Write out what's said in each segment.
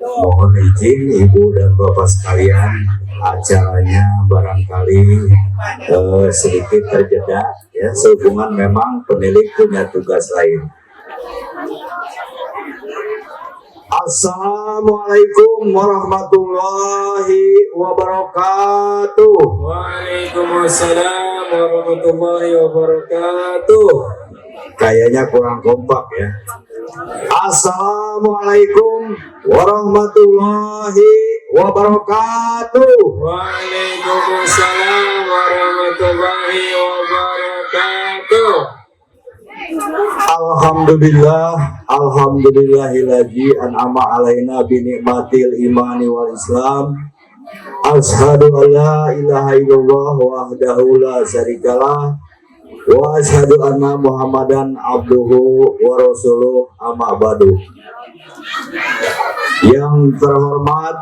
Mohon izin Ibu dan Bapak sekalian, acaranya barangkali sedikit terjeda ya, sehubungan memang penilik punya tugas lain. Assalamualaikum warahmatullahi wabarakatuh. Waalaikumsalam warahmatullahi wabarakatuh. Kayaknya kurang kompak ya. Assalamualaikum warahmatullahi wabarakatuh. Waalaikumsalam warahmatullahi wabarakatuh. Alhamdulillahilladzi an'ama alaina bi ni'matil imani wal islam. Asyhadu an la ilaha illallah wahdahu la syarikalah wa asyhadu anna Muhammadan abduhu wa rasuluh, amma ba'du. Yang terhormat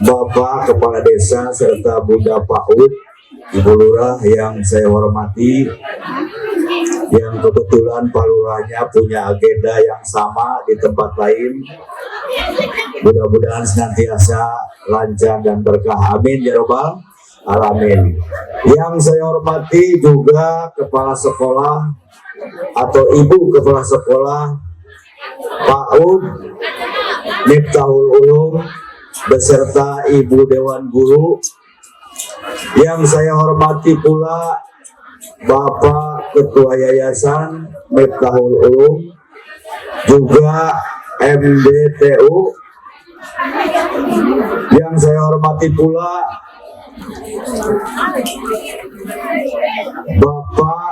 Bapak Kepala Desa serta Bunda PAUD, Ibu Lurah yang saya hormati, yang kebetulan Pak Lurahnya punya agenda yang sama di tempat lain. Mudah-mudahan senantiasa lancar dan berkah, amin ya robbal alamin. Yang saya hormati juga Kepala Sekolah atau Ibu Kepala Sekolah PAUD Miftahul Ulum beserta Ibu Dewan Guru. Yang saya hormati pula Bapak Ketua Yayasan Miftahul Ulum, juga MDTU. Yang saya hormati pula Bapak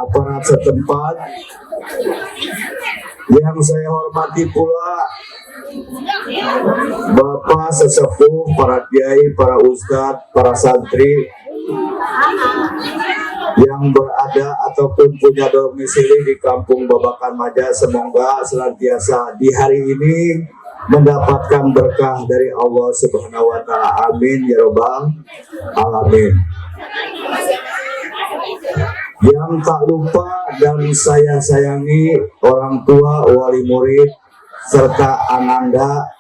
aparat setempat. Yang saya hormati pula Bapak sesepuh, para kiai, para ustadz, para santri yang berada ataupun punya domisili di Kampung Babakan Maja, semoga senantiasa di hari ini mendapatkan berkah dari Allah Subhanahu wa Ta'ala, amin ya robbal alamin. Yang tak lupa dan saya sayangi orang tua, wali murid serta ananda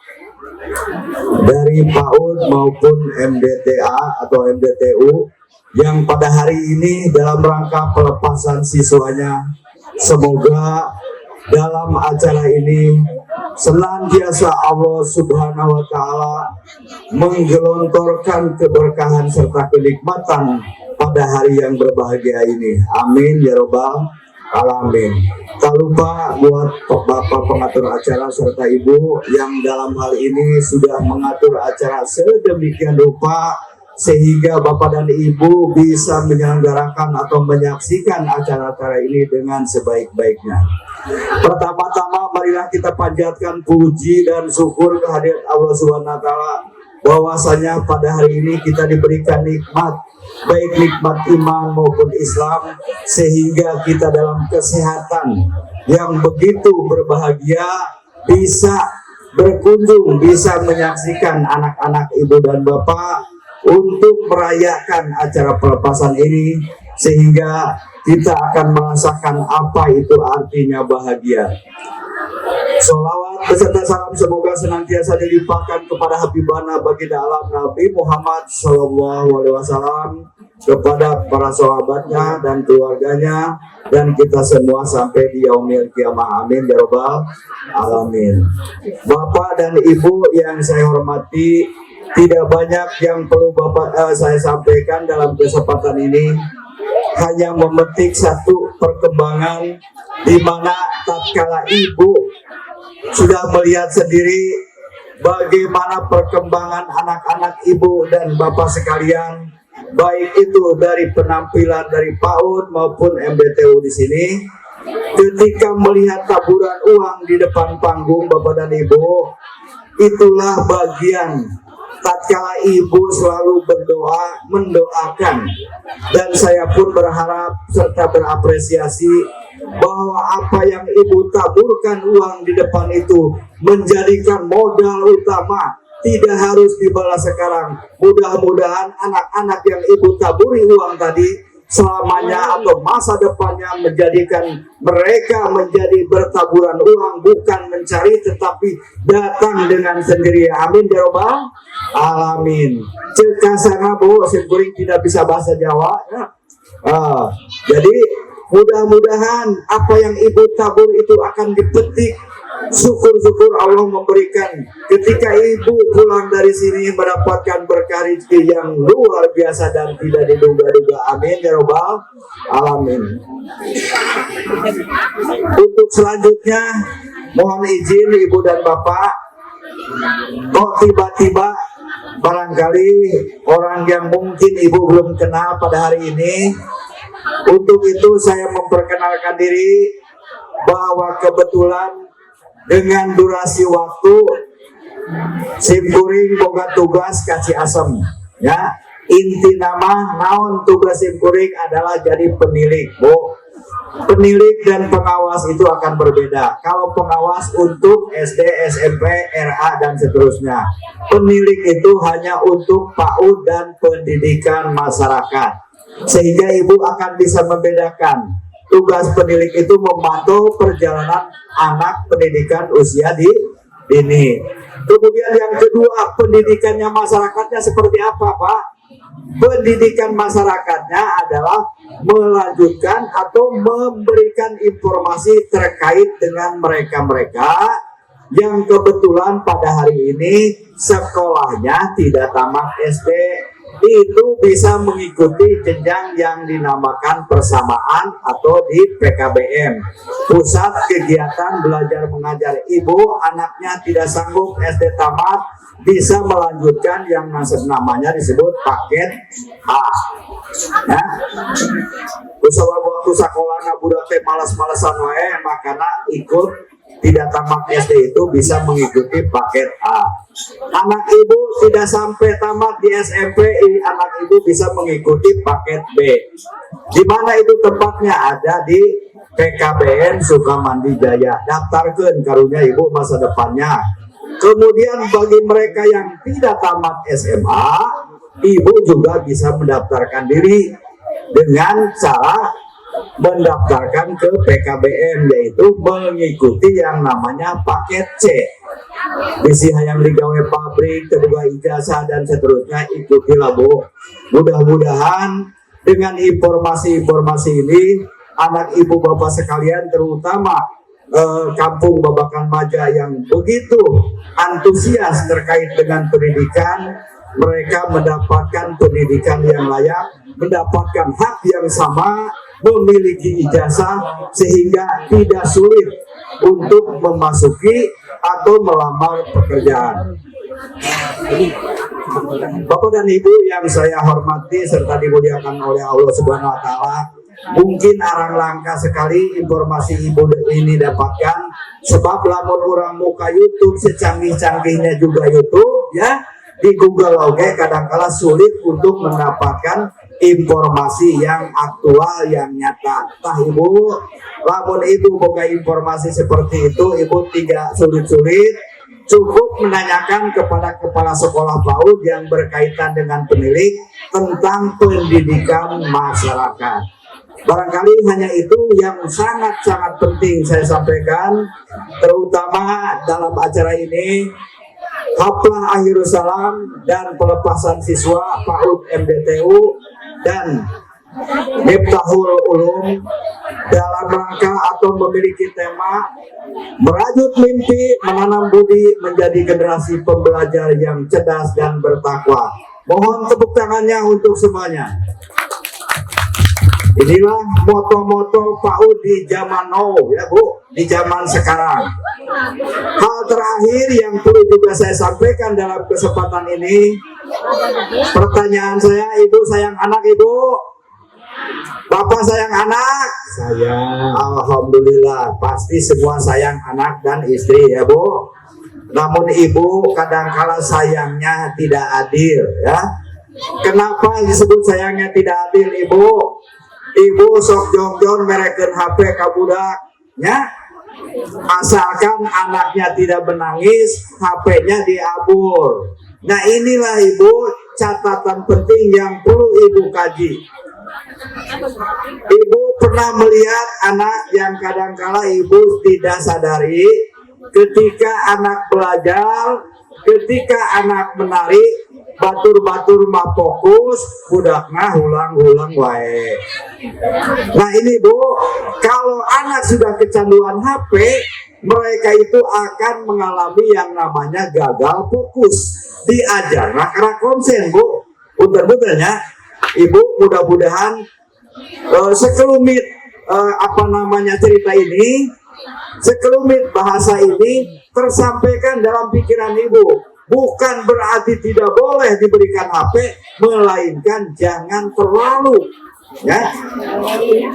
dari PAUD maupun MDTA atau MDTU yang pada hari ini dalam rangka pelepasan siswanya, semoga dalam acara ini senantiasa Allah Subhanahu wa Ta'ala menggelontorkan keberkahan serta kenikmatan pada hari yang berbahagia ini, amin ya robbal alamin. Tak lupa buat Bapak pengatur acara serta Ibu yang dalam hal ini sudah mengatur acara sedemikian rupa sehingga Bapak dan Ibu bisa menyelenggarakan atau menyaksikan acara-acara ini dengan sebaik-baiknya. Pertama-tama marilah kita panjatkan puji dan syukur kehadirat Allah Subhanahu wa Ta'ala bahwasanya pada hari ini kita diberikan nikmat, baik nikmat iman maupun Islam, sehingga kita dalam kesehatan yang begitu berbahagia bisa berkunjung, bisa menyaksikan anak-anak ibu dan bapak untuk merayakan acara pelepasan ini, sehingga kita akan merasakan apa itu artinya bahagia. Sholawat beserta salam semoga senantiasa dilimpahkan kepada Habibana baginda alam Nabi Muhammad SAW, kepada para sahabatnya dan keluarganya, dan kita semua sampai di yaumil kiamah, amin ya robbal alamin. Bapak dan Ibu yang saya hormati, tidak banyak yang perlu saya sampaikan dalam kesempatan ini, hanya memetik satu perkembangan di mana tatkala Ibu sudah melihat sendiri bagaimana perkembangan anak-anak Ibu dan Bapak sekalian, baik itu dari penampilan dari PAUD maupun MDTU di sini. Ketika melihat taburan uang di depan panggung Bapak dan Ibu, itulah bagian tatkala Ibu selalu berdoa, mendoakan, dan saya pun berharap serta berapresiasi bahwa apa yang Ibu taburkan uang di depan itu menjadikan modal utama tidak harus dibalas sekarang. Mudah-mudahan anak-anak yang ibu taburi uang tadi selamanya atau masa depannya menjadikan mereka menjadi bertaburan uang, bukan mencari tetapi datang dengan sendiri. Amin ya robbal alamin. Cekasana bu, simkuring tidak bisa bahasa Jawa ya. Jadi mudah-mudahan apa yang ibu tabur itu akan dipetik. Syukur-syukur Allah memberikan ketika ibu pulang dari sini mendapatkan berkah rezeki yang luar biasa dan tidak diduga-duga. Amin ya robbal alamin. Untuk selanjutnya mohon izin ibu dan bapak, kok tiba-tiba barangkali orang yang mungkin ibu belum kenal pada hari ini. Untuk itu saya memperkenalkan diri bahwa kebetulan dengan durasi waktu simkuring boga tugas kasih asem ya. Inti nama naon tugas simkuring adalah jadi penilik bu. Penilik dan pengawas itu akan berbeda. Kalau pengawas untuk SD, SMP, RA dan seterusnya, penilik itu hanya untuk PAUD dan pendidikan masyarakat. Sehingga ibu akan bisa membedakan. Tugas penilik itu memantau perjalanan anak pendidikan usia dini. Kemudian yang kedua, pendidikannya masyarakatnya seperti apa Pak? Pendidikan masyarakatnya adalah melanjutkan atau memberikan informasi terkait dengan mereka-mereka yang kebetulan pada hari ini sekolahnya tidak tamat SD, itu bisa mengikuti jenjang yang dinamakan persamaan atau di PKBM, Pusat Kegiatan Belajar Mengajar. Ibu anaknya tidak sanggup SD tamat, bisa melanjutkan yang namanya disebut paket A. Ya. Usaha waktu sekolah ngabudak teh malas-malasan wae, makanya ikut tidak tamat SD itu bisa mengikuti paket A. Anak ibu tidak sampai tamat di SMP, anak ibu bisa mengikuti paket B. Di mana itu tempatnya? Ada di PKBN Sukamandi Jaya. Daftarkan karunya ibu masa depannya. Kemudian bagi mereka yang tidak tamat SMA, ibu juga bisa mendaftarkan diri dengan cara mendaftarkan ke PKBM, yaitu mengikuti yang namanya paket C. Bisi hayang digawe pabrik, kedua ijazah dan seterusnya, ikutilah bu. Mudah-mudahan dengan informasi-informasi ini anak ibu bapak sekalian, terutama kampung Babakan Maja yang begitu antusias terkait dengan pendidikan, mereka mendapatkan pendidikan yang layak, mendapatkan hak yang sama, memiliki ijazah sehingga tidak sulit untuk memasuki atau melamar pekerjaan. Bapak dan Ibu yang saya hormati serta dimuliakan oleh Allah Subhanahu wa taala, mungkin arang langka sekali informasi Ibu ini dapatkan, sebab lamun orang muka YouTube secanggih-canggihnya juga YouTube ya, di Google oke kadang-kala sulit untuk mendapatkan informasi yang aktual, yang nyata. Tah ibu, lamun ibu boga informasi seperti itu, ibu tidak sulit-sulit, cukup menanyakan kepada kepala sekolah PAUD yang berkaitan dengan penilik tentang pendidikan masyarakat. Barangkali hanya itu yang sangat-sangat penting saya sampaikan, terutama dalam acara ini. Haflah Akhirus Salam dan pelepasan siswa PAUD MDTU dan Miftahul Ulum dalam rangka atau memiliki tema merajut mimpi, menanam budi, menjadi generasi pembelajar yang cerdas dan bertakwa. Mohon tepuk tangannya untuk semuanya. Inilah moto-moto PAUD di zaman now ya bu, di zaman sekarang. Hal terakhir yang perlu juga saya sampaikan dalam kesempatan ini, pertanyaan saya, ibu sayang anak ibu? Bapak sayang anak? Sayang. Alhamdulillah, pasti semua sayang anak dan istri ya bu. Namun ibu kadang-kala sayangnya tidak adil ya. Kenapa disebut sayangnya tidak adil ibu? Ibu sok jongjon mereken HP kabudak ya, asalkan anaknya tidak menangis, HP-nya diabur Nah inilah Ibu catatan penting yang perlu Ibu kaji. Ibu pernah melihat anak yang kadangkala Ibu tidak sadari ketika anak belajar, ketika anak menari, batur-batur mah fokus, budakna hulang-hulang wae. Nah ini Bu, kalau anak sudah kecanduan HP, mereka itu akan mengalami yang namanya gagal fokus. Diajar rak konsen Bu. Punten-puntennya, Ibu mudah-mudahan sekelumit cerita ini, sekelumit bahasa ini tersampaikan dalam pikiran Ibu. Bukan berarti tidak boleh diberikan HP, melainkan jangan terlalu, ya.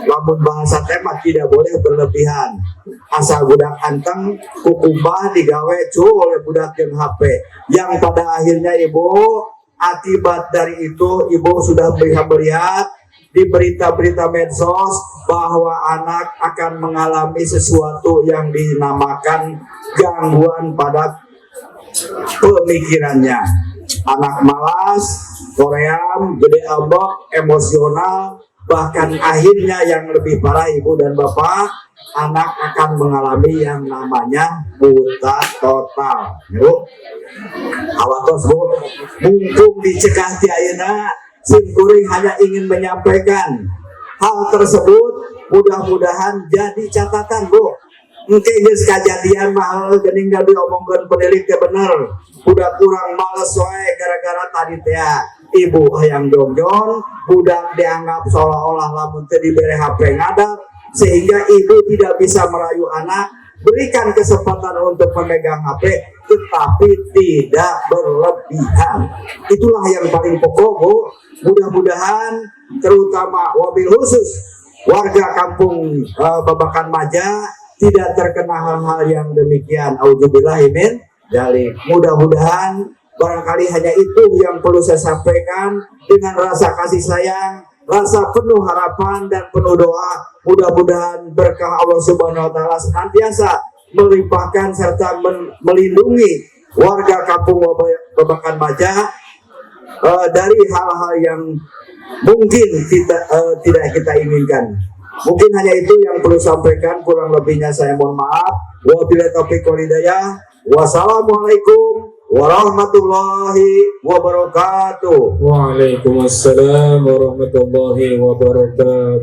Lamun bahasa tema tidak boleh berlebihan. Asal budak anteng kukumbah digawe oleh budak yang HP. Yang pada akhirnya Ibu, akibat dari itu Ibu sudah melihat di berita-berita medsos bahwa anak akan mengalami sesuatu yang dinamakan gangguan pada pemikirannya. Anak malas, koream, gede ambok, emosional, bahkan akhirnya yang lebih parah Ibu dan Bapak, anak akan mengalami yang namanya buta total. Yuk, awatos Bu, mumpung dicegah ti ayeuna, simkuring hanya ingin menyampaikan hal tersebut, mudah-mudahan jadi catatan Bu. Mungkin geus kajadian mahal geuning da diomongkeun pendidik teh bener. Budak kurang males wae gara-gara tadi teh Ibu hayang jongjon, budak dianggap seolah-olah lamun teu dibere HP ngadat, sehingga Ibu tidak bisa merayu anak. Berikan kesempatan untuk memegang HP, tetapi tidak berlebihan. Itulah yang paling pokok Bu. Mudah-mudahan terutama wabil khusus warga kampung Babakan Maja tidak terkena hal-hal yang demikian. Auzubillahi min dzalik. Mudah-mudahan barangkali hanya itu yang perlu saya sampaikan dengan rasa kasih sayang, rasa penuh harapan dan penuh doa. Mudah-mudahan berkah Allah Subhanahu wa taala senantiasa melimpahkan serta melindungi warga kampung Babakan Maja dari hal-hal yang mungkin tidak kita inginkan. Mungkin hanya itu yang perlu sampaikan, kurang lebihnya saya mohon maaf. Wabillahi taufiq wal hidayah. Wassalamualaikum warahmatullahi wabarakatuh. Waalaikumsalam warahmatullahi wabarakatuh.